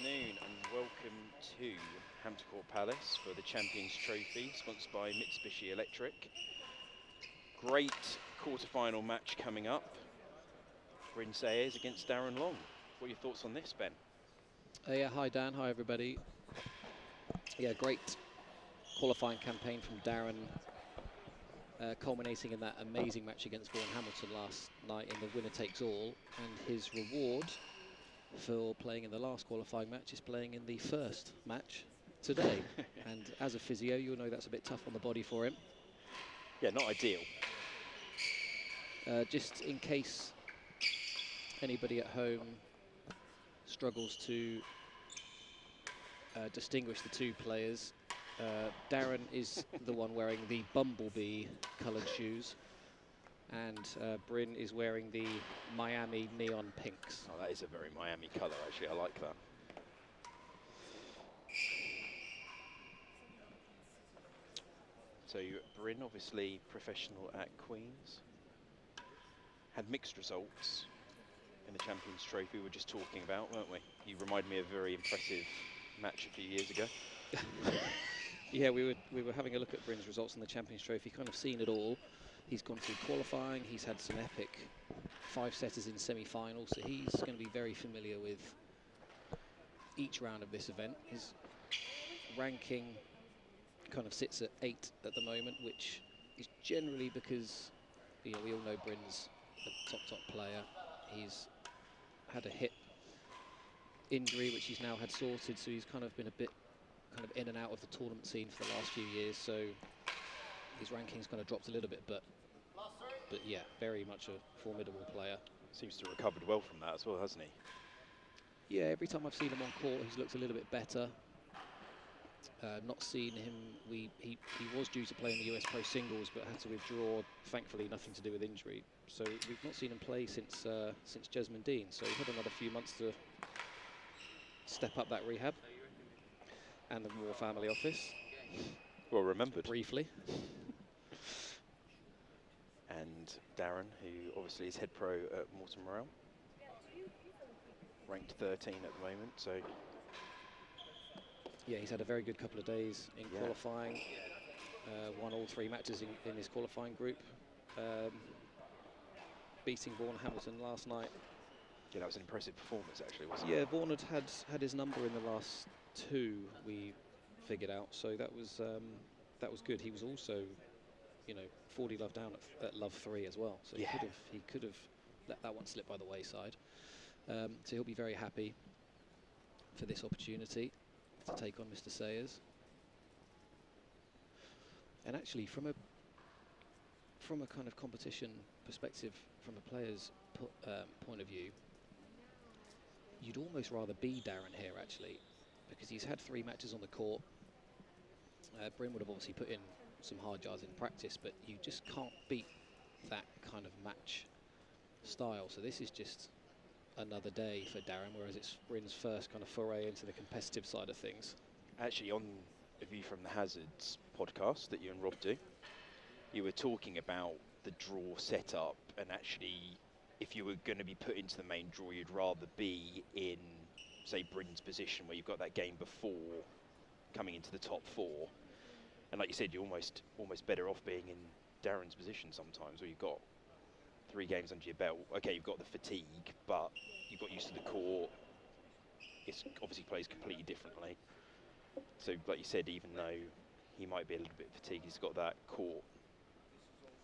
afternoon and welcome to Hampton Court Palace for the Champions Trophy, sponsored by Mitsubishi Electric. Great quarter-final match coming up. Bryn against Darren Long. What are your thoughts on this, Ben? Yeah, hi Dan, hi everybody. Yeah, great qualifying campaign from Darren, culminating in that amazing match against Vaughan Hamilton last night in the winner-takes-all, and his reward for playing in the last qualifying match is playing in the first match today. And as a physio, you'll know that's a bit tough on the body for him. Yeah, not ideal. Just in case anybody at home struggles to distinguish the two players, Darren is the one wearing the bumblebee coloured shoes, and Bryn is wearing the Miami neon pinks. Oh, that is a very Miami colour, actually. I like that. So Bryn, obviously professional at Queen's, had mixed results in the Champions Trophy we were just talking about, weren't we? You remind me of a very impressive match a few years ago. Yeah, we were having a look at Bryn's results in the Champions Trophy, kind of seen it all. He's gone through qualifying, he's had some epic five-setters in semi-finals, so he's going to be very familiar with each round of this event. His ranking kind of sits at 8 at the moment, which is generally because, you know, we all know Bryn's a top player. He's had a hip injury, which he's now had sorted, so he's kind of been a bit kind of in and out of the tournament scene for the last few years, so his ranking's kind of dropped a little bit, but yeah, very much a formidable player. Seems to have recovered well from that as well, hasn't he? Yeah, every time I've seen him on court, he's looked a little bit better. Not seen him, he was due to play in the US Pro Singles, but had to withdraw, thankfully nothing to do with injury. So we've not seen him play since Jesmond Dean, so he's had another few months to step up that rehab. And the Moore family office. Well remembered. Briefly. And Darren, who obviously is head pro at Morton Morel. Ranked 13 at the moment, so... Yeah, he's had a very good couple of days in qualifying. Won all 3 matches in his qualifying group. Beating Vaughan Hamilton last night. Yeah, that was an impressive performance actually, wasn't it? Yeah, Vaughan had his number in the last 2, we figured out, so that was good. He was also, you know, 40 love down at love 3 as well, so yeah. he could have let that one slip by the wayside. So he'll be very happy for this opportunity to take on Mr. Sayers. And actually, from a kind of competition perspective, from a player's point of view, you'd almost rather be Darren here actually, because he's had 3 matches on the court. Bryn would have obviously put in some hard yards in practice, but you just can't beat that kind of match style. So this is just another day for Darren, whereas it's Bryn's first kind of foray into the competitive side of things. Actually, on A View from the Hazards podcast that you and Rob do, you were talking about the draw setup, and actually, if you were going to be put into the main draw, you'd rather be in, say, Bryn's position, where you've got that game before coming into the top 4. And like you said, you're almost better off being in Darren's position sometimes, where you've got 3 games under your belt. Okay, you've got the fatigue, but you've got used to the court. It obviously plays completely differently. So, like you said, even though he might be a little bit fatigued, he's got that court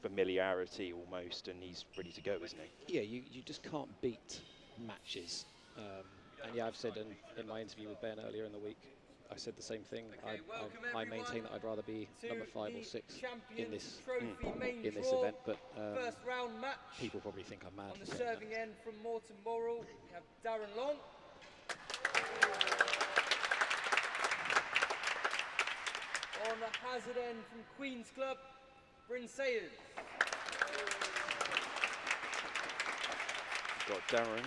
familiarity almost, and he's ready to go, isn't he? Yeah, you just can't beat matches. And yeah, I've said in my interview with Ben earlier in the week, I said the same thing. Okay, I maintain that I'd rather be number 5 or 6 in this draw. event, but First round match. People probably think I'm mad. On the serving end from Morton Morel, we have Darren Long. On the hazard end from Queen's Club, Bryn Sayers. We've got Darren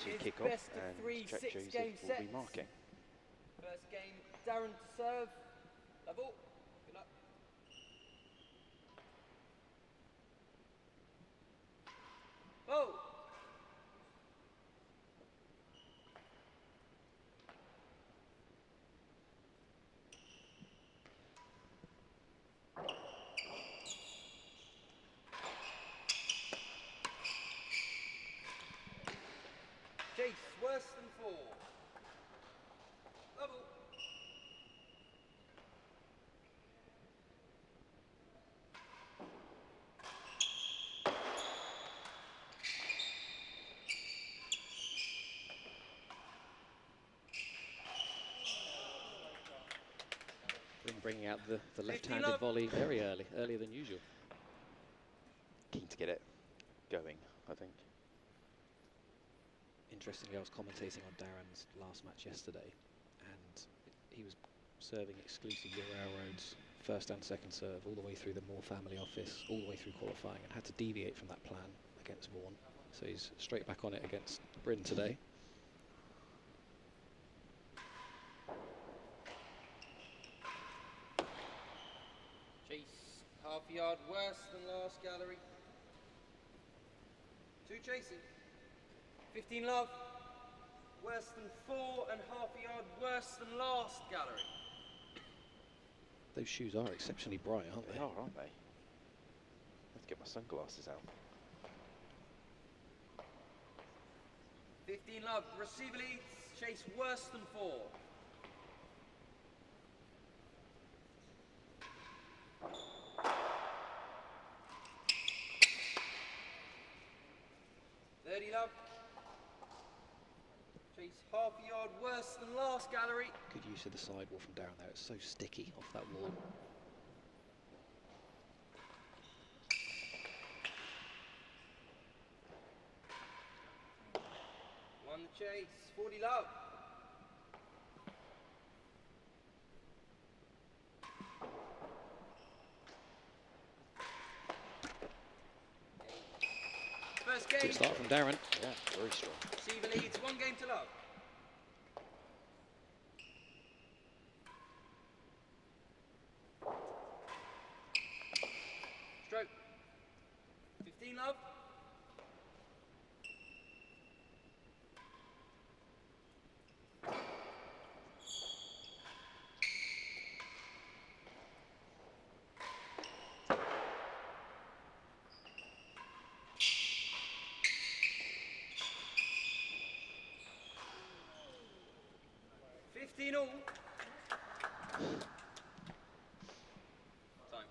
to kick off, and Jack Joseph will be marking. First game, Darren to serve. Level. Good luck. Oh! bringing out the left-handed volley very early, earlier than usual. Keen to get it going, I think. Interestingly, I was commentating on Darren's last match yesterday, and he was serving exclusively railroads, first and second serve, all the way through the Moore family office, all the way through qualifying, and had to deviate from that plan against Vaughan. So he's straight back on it against Bryn today. Chase, half a yard worse than last gallery. 2 chasing. 15 love. Worse than 4 and half a yard worse than last gallery. Those shoes are exceptionally bright, aren't they? They are, aren't they? Let's get my sunglasses out. 15 love. Receiver leads. Chase worse than 4. Love. Chase half a yard worse than last gallery. Good use of the sidewall from Darren there. It's so sticky off that wall. Won the chase. 40 love. First game. Good start from Darren. Yeah, very strong. Receiver leads 1 game to love. Stroke. 15 love. All. Time.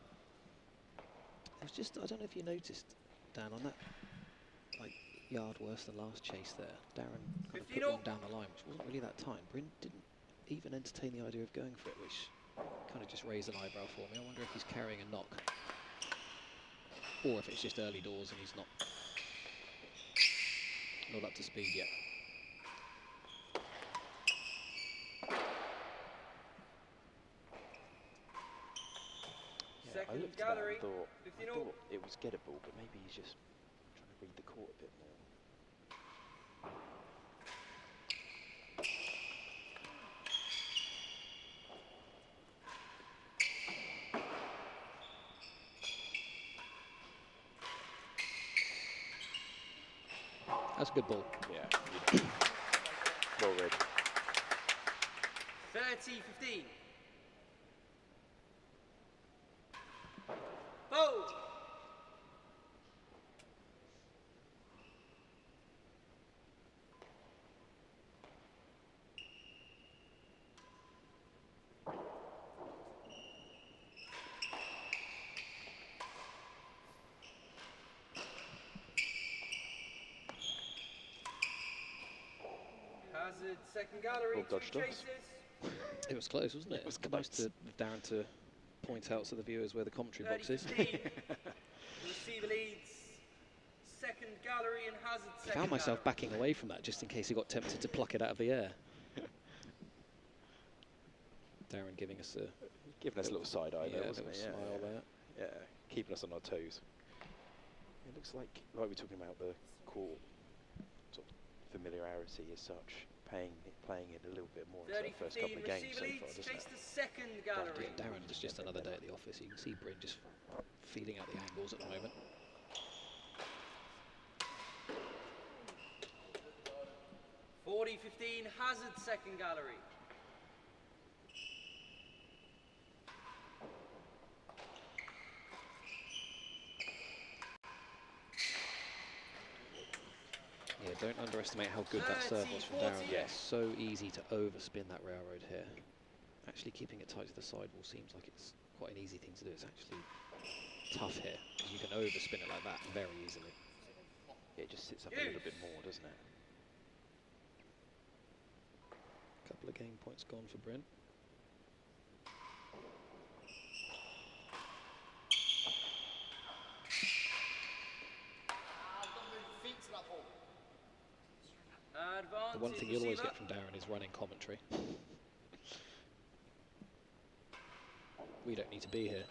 It was just, I don't know if you noticed, Dan, on that like yard worse than last chase there, Darren kind of put one down the line, which wasn't really that time. Bryn didn't even entertain the idea of going for it, which kind of just raised an eyebrow for me. I wonder if he's carrying a knock, or if it's just early doors and he's not up to speed yet. I looked at that and thought it was gettable, but maybe he's just trying to read the court a bit more. That's a good ball. Yeah. Well read. 30-15. Oh! Hazard, second gallery, 2 chases. It was close, wasn't it? It was nice close. to Darren to point out to the viewers where the commentary box is. Receiver leads, second gallery and Hazard, second I found myself gallery. backing away from that just in case he got tempted to pluck it out of the air. Darren giving us a little side eye there, wasn't it? Smile there. Yeah, keeping us on our toes. It looks like we're talking about the court sort of familiarity as such, playing it a little bit more into the first couple of games so far, doesn't it? The second gallery. Yeah, Darren was just another day at the office. You can see Bryn just feeling out the angles at the moment. (40-15) Hazard, second gallery. Yeah, don't underestimate how good that serve was from Darren. Yes, so easy to overspin that railroad here. Actually keeping it tight to the sidewall seems like it's quite an easy thing to do. It's actually tough here. You can overspin it like that very easily. Yeah, it just sits up a little bit more, doesn't it? Couple of game points gone for Bryn. one thing you'll always get from Darren is running commentary. We don't need to be here.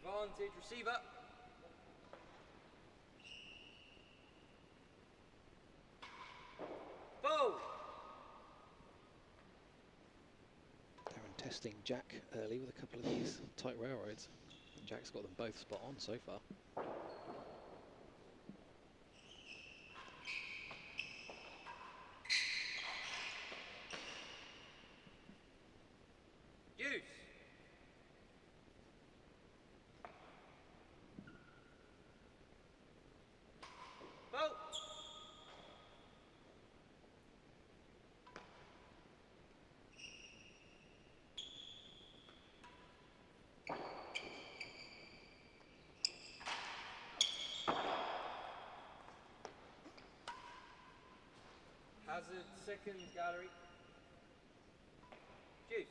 Advantage receiver. Bow. Darren testing Jack early with a couple of these tight railroads. Jack's got them both spot on so far. Deuce. Bow. Hazard, second gallery. Deuce.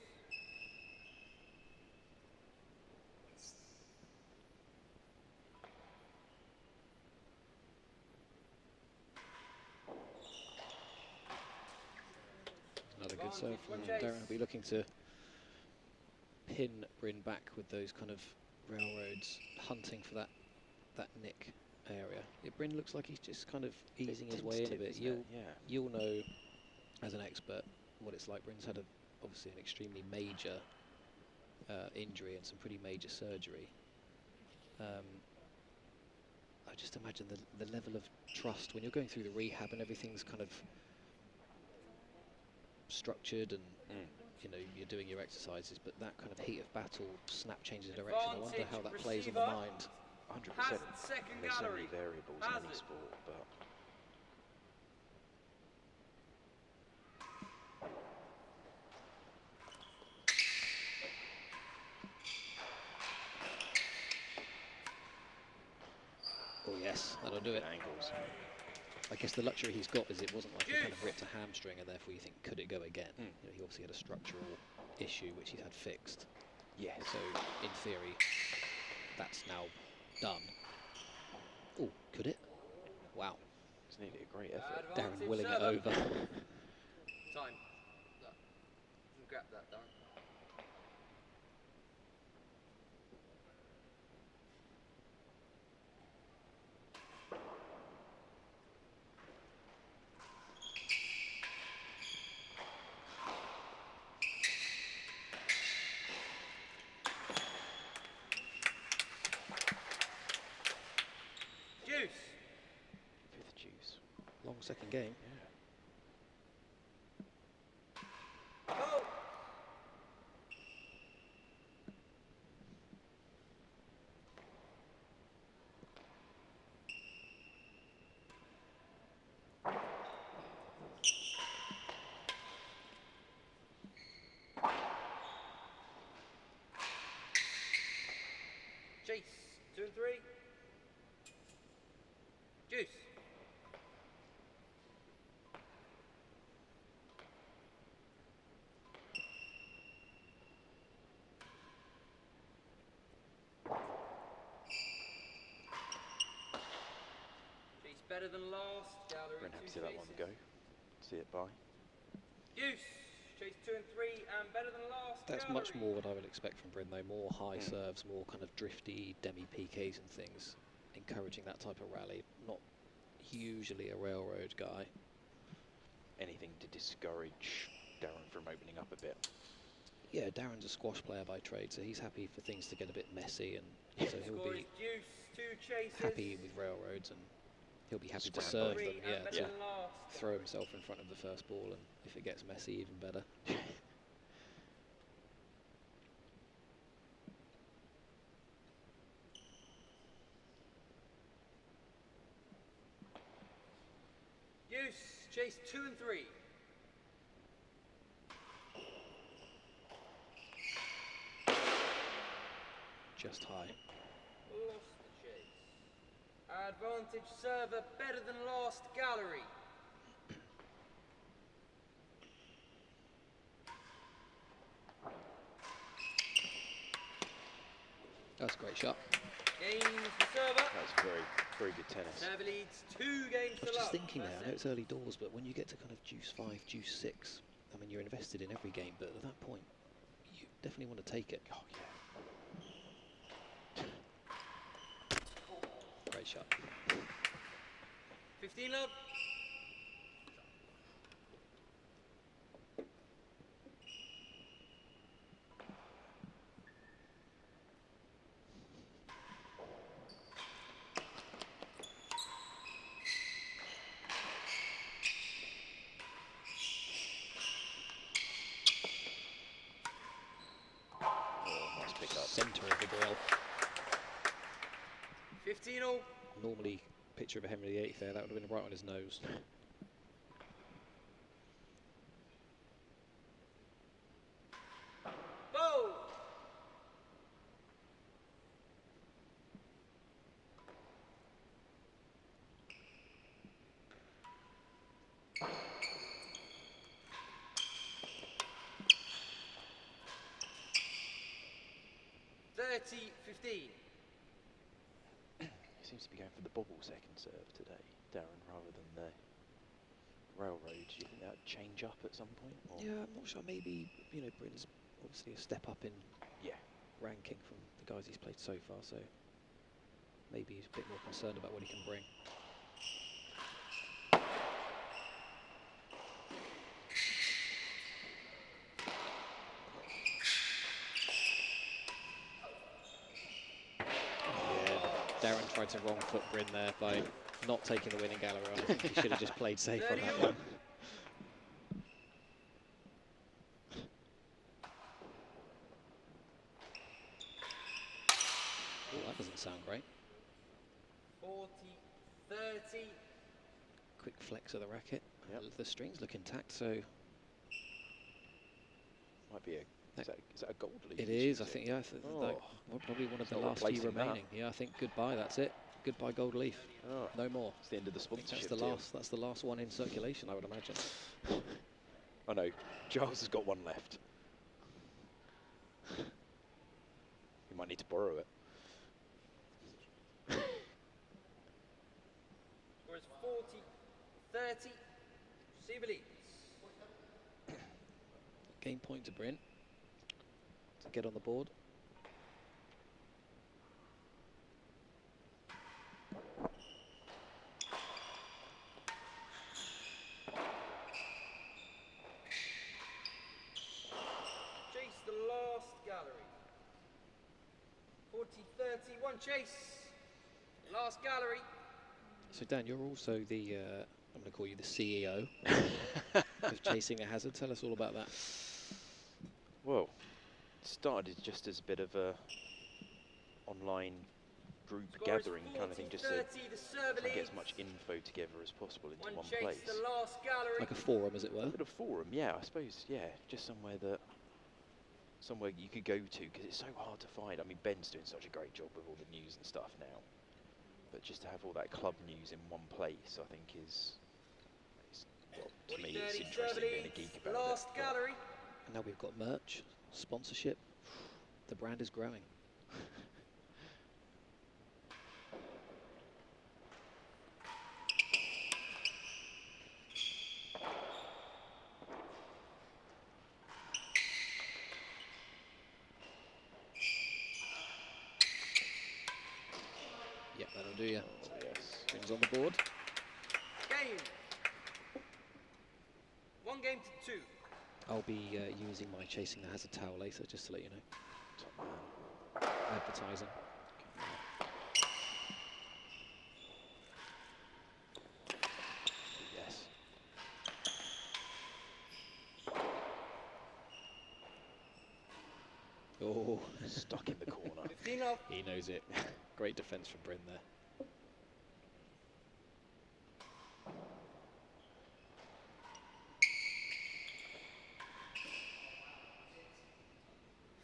Another good serve from Darren. Will be looking to pin Bryn back with those kind of railroads, hunting for that nick area. Yeah, Bryn looks like he's just kind of easing his way in a bit. You'll know as an expert what it's like. Bryn's had obviously an extremely major injury and some pretty major surgery. I just imagine the level of trust when you're going through the rehab and everything's kind of structured and you know you're doing your exercises, but that kind of heat of battle, snap changes of direction. I wonder how that plays on the mind. 100%. There's so many variables in any sport, but oh yes, that'll do it. Angles. I guess the luxury he's got is it wasn't like he kind of ripped a hamstring and therefore you think, could it go again? You know, he obviously had a structural issue which he's had fixed. Yes. So in theory, that's now done. Oh, could it? Wow. It's nearly a great effort. Darren willing it over. Time. Grab that, Darren. Deuce. Fifth deuce. Long second game. Go. Chase. 2 and 3. Deuce. Chase better than last. Gallery. Bryn happy to see 2 that one chases. go. See it by. Deuce. Chase 2 and 3 and better than last. That's gallery. much more what I would expect from Bryn though. More high serves, more kind of drifty demi-PKs and things. Encouraging that type of rally. Not usually a railroad guy. Anything to discourage Darren from opening up a bit. Yeah, Darren's a squash player by trade, so he's happy for things to get a bit messy, and so he'll Score be is Deuce. 2 chases. happy with railroads, and he'll be happy to Scramble. serve them. 3 Yeah, and better to than last. throw himself in front of the first ball, and if it gets messy, even better. chase 2 and 3. Just high. Lost the chase. Advantage server better than last gallery. That's a great shot. Gains the server. That's very good tennis. Server leads 2 games I to was just love. thinking now, I know it's early doors, but when you get to kind of juice 5, juice 6, I mean, you're invested in every game, but at that point, you definitely want to take it. Oh, yeah. Great shot. 15 love. Nice pick up. Centre of the grill. 15 all. Normally, picture of a Henry VIII there, that would have been right on his nose. Bow. Thirty, 15. He seems to be going for the bobble second serve today, Darren, rather than the railroad. Do you think that would change up at some point? Or? Yeah, I'm not sure. Maybe, you know, Bryn's obviously a step up in Yeah. ranking from the guys he's played so far, so maybe he's a bit more concerned about what he can bring. Darren tried to wrong foot Bryn there by not taking the winning gallery on. I think he should have just played safe on that one. Oh, that doesn't sound great. 40, 30. Quick flex of the racket. Yep. The strings look intact, so Might be a. Is that a gold leaf? it is. I think, yeah, Oh. probably one of It's the not last few replacing that. remaining. Yeah, I think goodbye. That's it. Goodbye, gold leaf. Oh, No more. it's the end of the I think sponsorship that's the deal. last. That's the last one in circulation, I would imagine. Oh no, Giles has got one left. You might need to borrow it. Score is 40, 30. Receiver leads. Game point to Bryn to get on the board. Chase the last gallery. 40, 30. One chase. Last gallery. So Dan, you're also the I'm going to call you the CEO of Chasing the Hazard. Tell us all about that. Well, it started just as a bit of a online group Score is gathering 40, kind of thing, just to 30. The server try and get leads. as much info together as possible into one chase. place. The last gallery. Like a forum, as it were. A bit of forum, yeah, I suppose, yeah, just somewhere you could go to, because it's so hard to find. I mean, Ben's doing such a great job with all the news and stuff now, but just to have all that club news in one place, I think well, to me, it's 40, 30. interesting Server being a leads. geek about Last it. but gallery. And now we've got merch, sponsorship. The brand is growing. Yep, that'll do you. Oh, yes. Bryn's on the board. Game. 1 game to 2. I'll be using my Chasing the Hazard towel later, just to let you know. Top man. Advertising. Yes. Oh, Stuck in the corner. 15 love. he knows it. Great defence from Bryn there.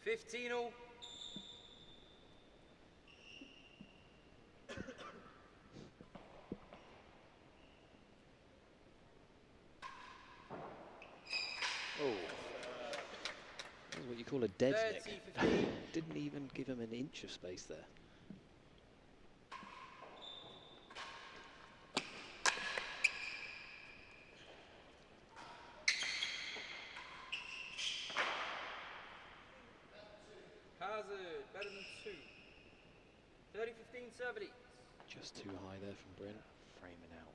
15 all. Oh, That's what you call a dead 30, nick. 15. Didn't even give him an inch of space there. Hazard, better than 2. 30, 15, serve leads. Just too high there from Bryn. framing out.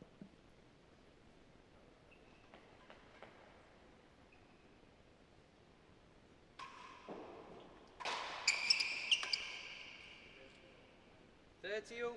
Thirty all.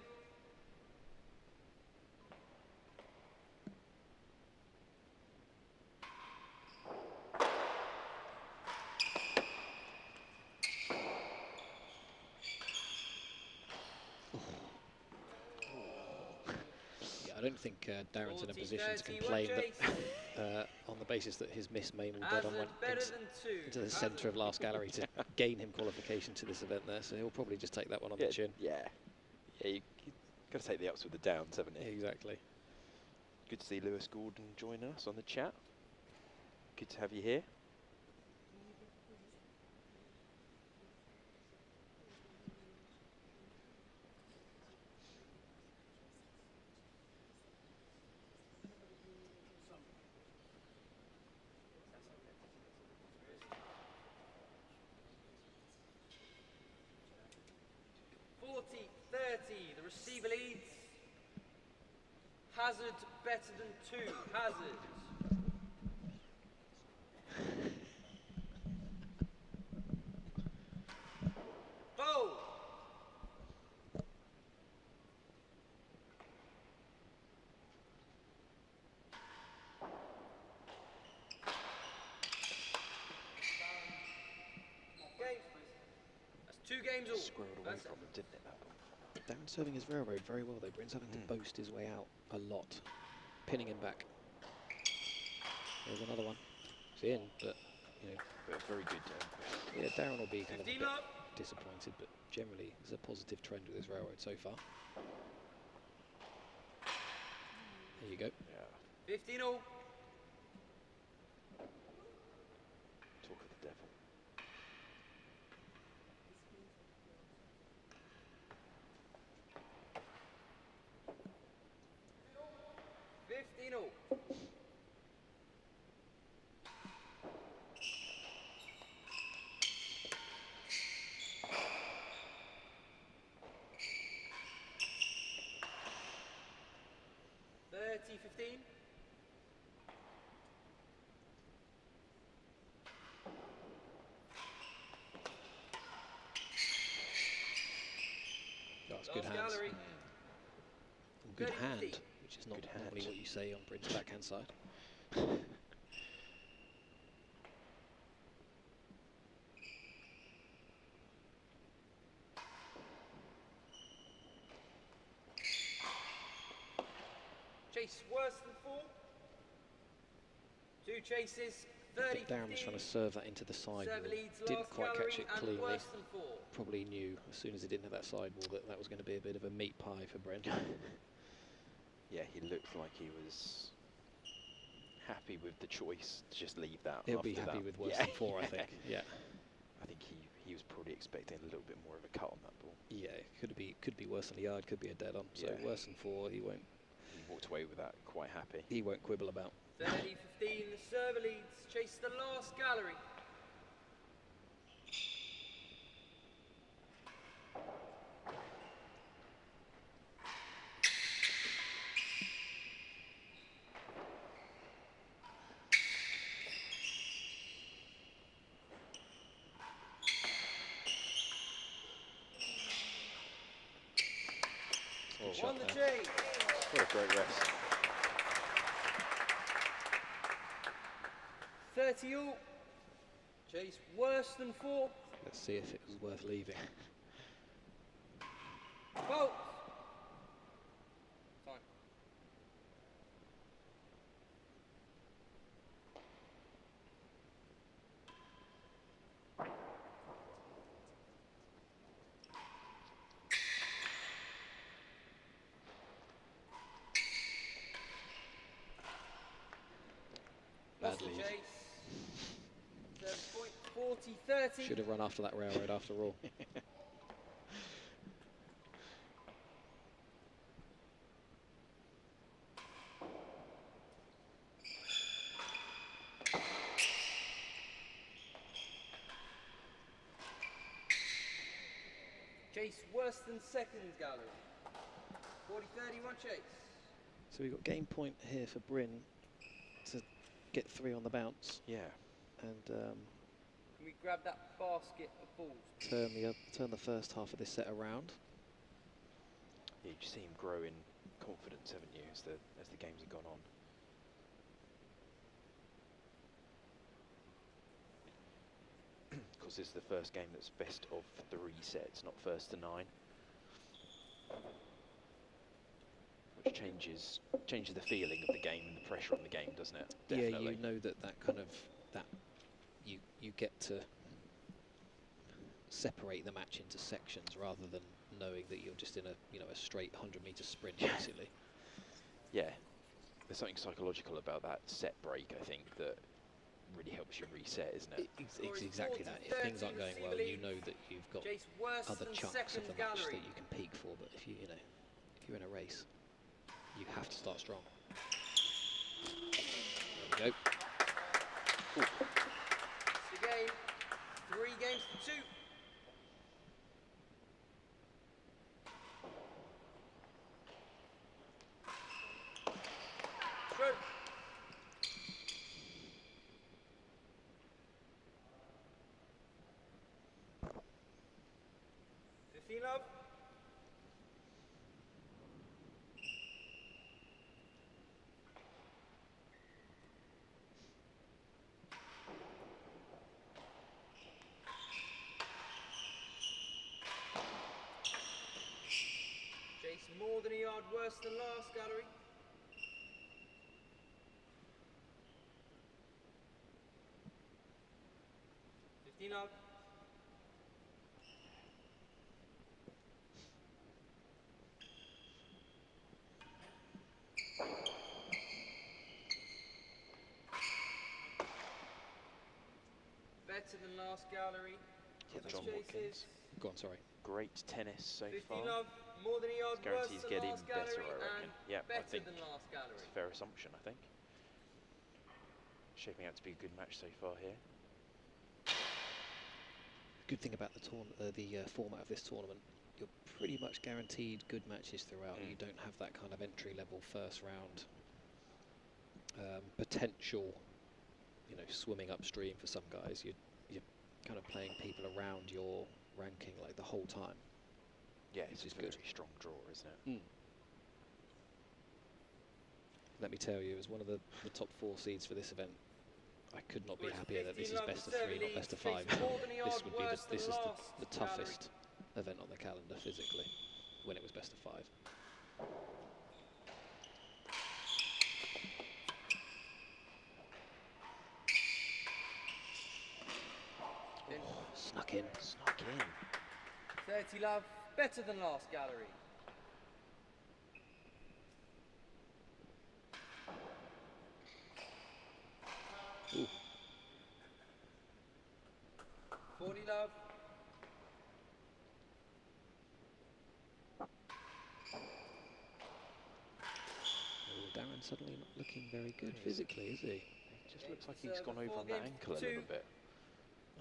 Yeah, I don't think Darren's in a 40, position to 30, complain one that on the basis that his miss Maimel dead on Hazard, went better into, than 2. into the centre of last gallery to gain him qualification to this event there, so he'll probably just take that one on the chin. Yeah, you got to take the ups with the downs, haven't you? Exactly. Good to see Lewis Gordon join us on the chat. Good to have you here. The receiver leads. Hazard better than 2. Hazard. Bowl. Okay. That's 2 games all. Squirreled away from him, didn't it, that ball? Darren's serving his railroad very well though. Bryn's having to boast his way out a lot, pinning him back. There's another one. It's in, but you know. But very good. Yeah, Darren will be kind of a 15 bit up. disappointed, but generally there's a positive trend with his railroad so far. There you go. Yeah. 15 all. Talk of the devil. T15. That's good hands. Gallery. Good 30, hand, 15. which is not Good normally hand. what you say on Bryn's backhand side. Chase worse than 4. 2 chases. I 30, think Darren was trying to serve that into the sidewall. Serve leads, Didn't last quite catch it gallery, and cleanly. worse than 4. Probably knew as soon as he didn't have that sidewall that that was going to be a bit of a meat pie for Bryn. Yeah, he looked like he was happy with the choice to just leave that. He'll be after happy that. with worse Yeah. than 4, I think. Yeah. I think he was probably expecting a little bit more of a cut on that ball. Yeah, it could be worse than a yard, could be a dead on. So Yeah. worse than 4, he won't Walked away with that quite happy. quibble about. 30, 15. The server leads. Chase the last gallery. Good shot Won the there. chase. What a great rest. 30 all. Chase worse than 4. Let's see if it was worth leaving. Bolt. Time. Bad lead. Service point 40-30. Should have run after that railroad after all. Chase worse than second gallery. 40-31 chase. So we've got game point here for Bryn to get 3 on the bounce. Yeah. And Can we grab that basket of balls? turn the first half of this set around. Yeah, you just see him grow in confidence, haven't you, as the games have gone on. Because this is the first game that's best of 3 sets, not first to 9. Which changes the feeling of the game and the pressure on the game, doesn't it? Definitely. Yeah, you know that kind of you get to separate the match into sections rather than knowing that you're just in a straight 100-meter sprint basically. Yeah, there's something psychological about that set break, I think, that really helps you reset, isn't it? It's exactly that. If things aren't going well, you know that you've got other chunks of the match that you can peak for. But if you're in a race, you have to start strong. There we go. It's the game. 3 games to 2. Throw. 15 love. Chase more than a yard worse than last gallery. 15 love. Better than last gallery. Yeah, This John chase Watkins. is Go on, sorry. Great tennis so 15 far. love, more than a yard This guarantees worse get than even last better, gallery, I reckon. and Yeah, I better think than last it's gallery. a fair assumption, I think. Shaping out to be a good match so far here. Good thing about the format of this tournament, you're pretty much guaranteed good matches throughout. You don't have that kind of entry-level first round potential, swimming upstream for some guys. You're kind of playing people around your ranking like the whole time. Yeah, it's Which is a very good. strong draw, isn't it? Let me tell you, as one of the top 4 seeds for this event, I could not be happier that this is best of 3, not best of 5. This is the toughest event on the calendar physically, when it was best of 5. Snuck in. 30 love, better than last gallery. Ooh. 40 love. Darren suddenly not looking very good physically, is he? It just looks like he's gone over on that ankle a little bit.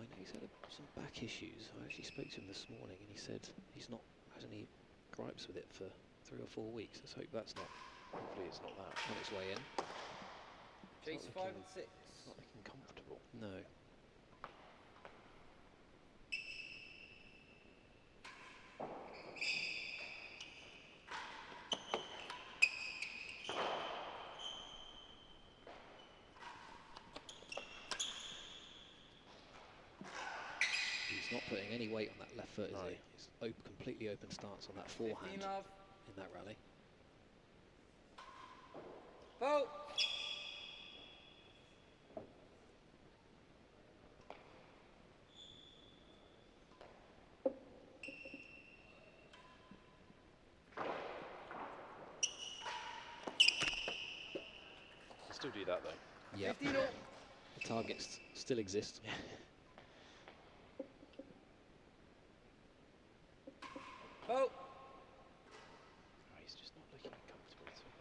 I know he's had some back issues. I actually spoke to him this morning and he said he's not had any gripes with it for 3 or 4 weeks. Let's hope that's not Hopefully it's not that. on its way in. Chase 5 and 6. It's not looking comfortable. No. He's not putting any weight on that left foot, is he? He's completely open stance on that forehand in that rally. Vote. Still do that though. Yeah. 15 all. The targets still exist. Oh, He's just not looking comfortable at all.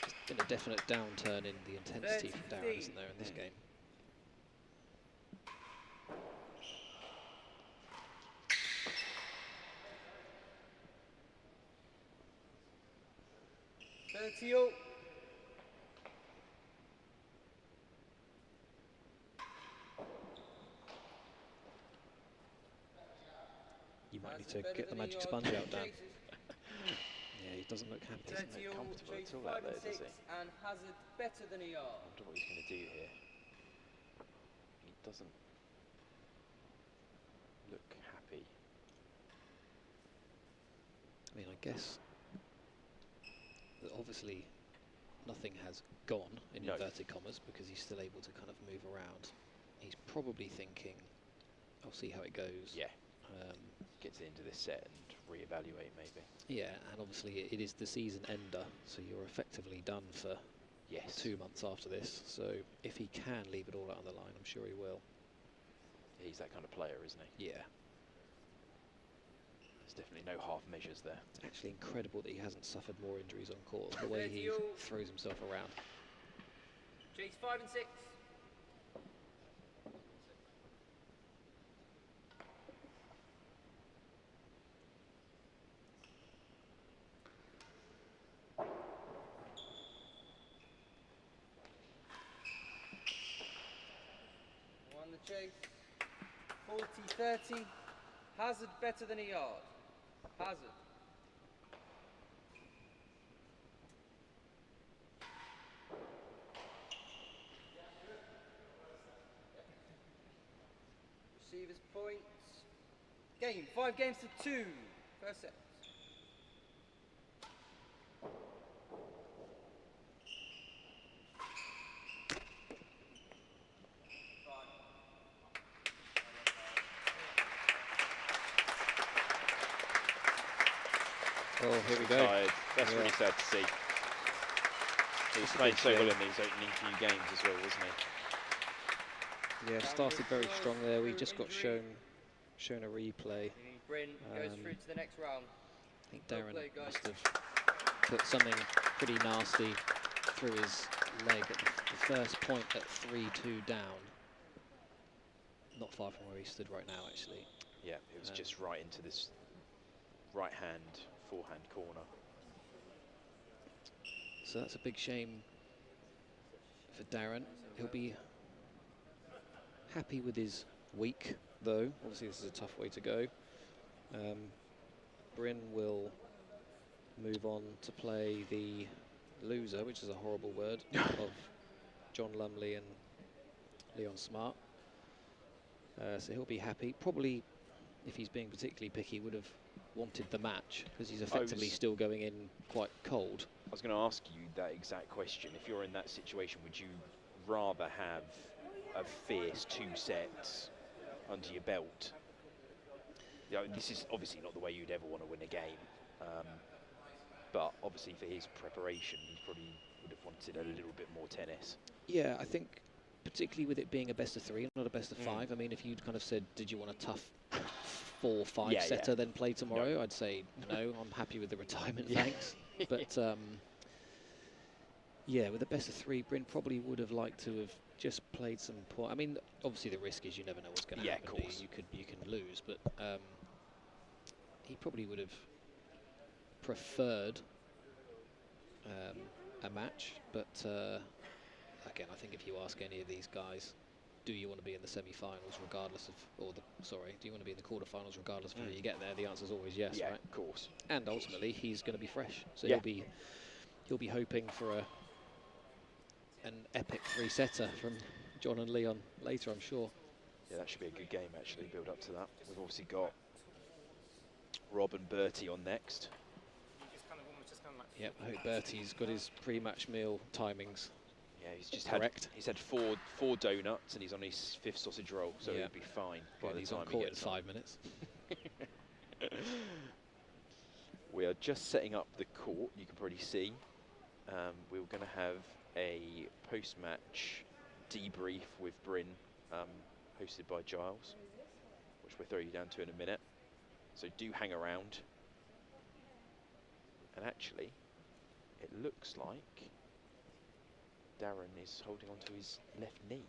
There's been a definite downturn in the intensity from Darren, isn't there, in this game? Bertio. You might need to get the magic sponge out, Dan. Yeah, he doesn't look happy. Doesn't look comfortable at all out there, does he? And Hazard better than a I yard. wonder what he's going to do here. He doesn't look happy. I mean, I guess that obviously nothing has gone in inverted commas because he's still able to kind of move around. He's probably thinking, I'll see how it goes. Yeah. Gets into this set and reevaluate maybe. Yeah, and obviously it is the season ender, so you're effectively done for 2 months after this. So if he can leave it all out on the line, I'm sure he will. He's that kind of player, isn't he? Yeah. There's definitely no half measures there. It's actually incredible that he hasn't suffered more injuries on court, the way he throws himself around. Chase 5 and 6. Won the chase. 40-30. Hazard better than a yard. Hazard. Receivers points. Game. 5 games to 2. First set. Oh, here we go. Tired. That's really sad to see. He was playing so well in these opening few games as well, wasn't he? Yeah, started very strong there. We just got shown a replay. Bryn goes through to the next round. I think Darren must have put something pretty nasty through his leg at the first point at 3-2 down. Not far from where he stood right now, actually. Yeah, it was just right into this right hand, forehand corner. So that's a big shame for Darren. He'll be happy with his week, though. Obviously, this is a tough way to go. Bryn will move on to play the loser, which is a horrible word, of John Lumley and Leon Smart. So he'll be happy. Probably, if he's being particularly picky, would have wanted the match because he's effectively still going in quite cold. I was going to ask you that exact question. If you're in that situation, would you rather have a fierce 2 sets under your belt? You know, this is obviously not the way you'd ever want to win a game, but obviously for his preparation, he probably would have wanted a little bit more tennis. Yeah, I think particularly with it being a best of 3, not a best of 5. I mean, if you'd kind of said, did you want a tough 4-5 setter then play tomorrow? I'd say no, I'm happy with the retirement, thanks. But yeah, with the best of 3, Bryn probably would have liked to have just played some point. I mean, obviously the risk is you never know what's going to happen. Of course. You can lose, but he probably would have preferred a match. But again, I think if you ask any of these guys, do you want to be in the semi-finals regardless of, do you want to be in the quarter-finals regardless of who you get there? The answer is always yes, right? Of course. And ultimately, he's going to be fresh, so he'll be hoping for an epic 3-setter from John and Leon later, I'm sure. Yeah, that should be a good game actually. Build up to that. We've obviously got Rob and Bertie on next. Yep, I hope Bertie's got his pre-match meal timings. Yeah, he's just correct. He's had four donuts and he's on his 5th sausage roll, so he'll be fine by the he's time on he court in gets 5 minutes. just setting up the court. You can probably see we're going to have a post-match debrief with Bryn, hosted by Giles, which we'll throw you down to in a minute. So do hang around. And actually, it looks like Darren is holding onto his left knee.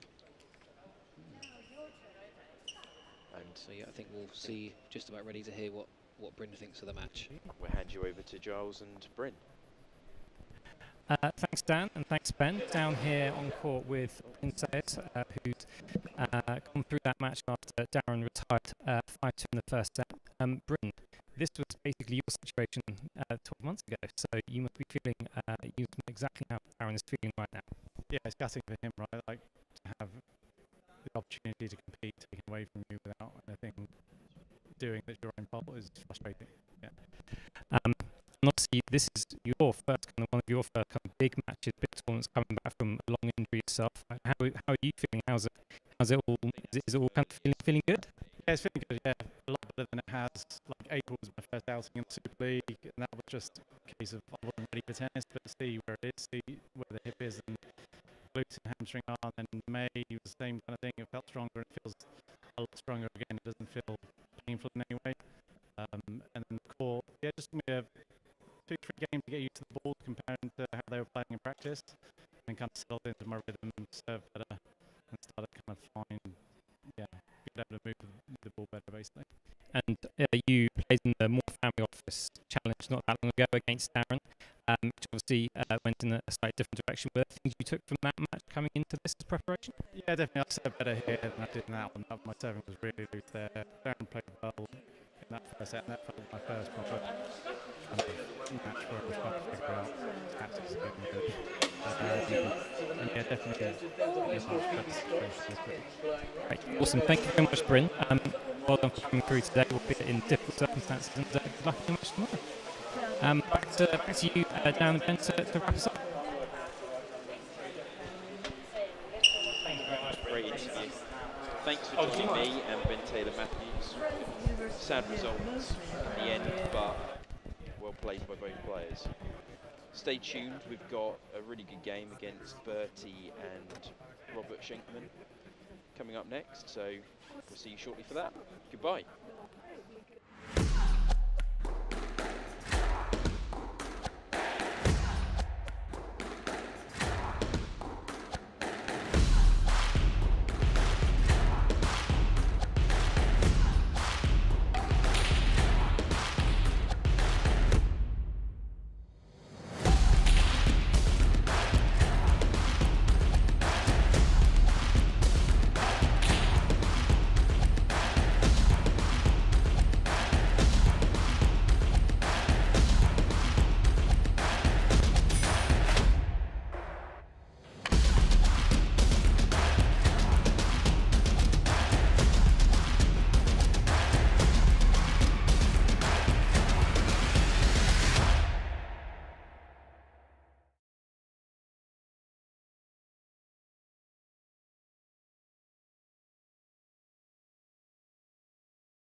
And so yeah, I think we'll see, just about ready to hear what Bryn thinks of the match. We'll hand you over to Giles and Bryn. Thanks, Dan, and thanks, Ben. Down here on court with Bryn, who's gone through that match after Darren retired 5-2 in the first set. Bryn, this was basically your situation 12 months ago, so you must be feeling you know exactly how Darren is feeling right now. Yeah, it's gutting for him, right? Like, to have the opportunity to compete taken away from you without anything doing that's your own fault is frustrating. Yeah. And obviously, this is your first one of your first kind of big matches, big tournaments, coming back from a long injury yourself. How are you feeling? How's it all? Is it all kind of feeling good? Yeah, it's feeling good. Yeah, a lot better than it has. Like, April was my first outing in the Super League, and that was just a case of I wasn't ready for tennis, but to see where it is, see where the hip is, and glutes and hamstring are. And then May was the same kind of thing. It felt stronger. It feels a lot stronger again. It doesn't feel painful in any way. And then the core, yeah, just give me a 2-3 games to get used to the ball, comparing to how they were playing in practice, and kind of settled into my rhythm and serve better, and started kind of fine, yeah, being able to move the ball better, basically. And you played in the More Family Office Challenge not that long ago against Darren, which obviously went in a slightly different direction. Were there things you took from that match coming into this as preparation? Yeah, definitely. I served better here than I did in that one. My serving was really loose there. Darren played well in that first set, and that felt my first proper kind of match where I was trying to figure out tactics again, really. And yeah, definitely Great. Awesome. Thank you very much, Bryn. Well done for coming through today. We'll be in difficult circumstances, and good luck in the match tomorrow. Back to you, Dan and Ben, to wrap us up. Thank you very much. Great interview. Thanks for joining me and Ben Taylor-Matthews. Sad results in the end, but well played by both players. Stay tuned. We've got a really good game against Bertie and Robert Schenkman coming up next, so we'll see you shortly for that. Goodbye.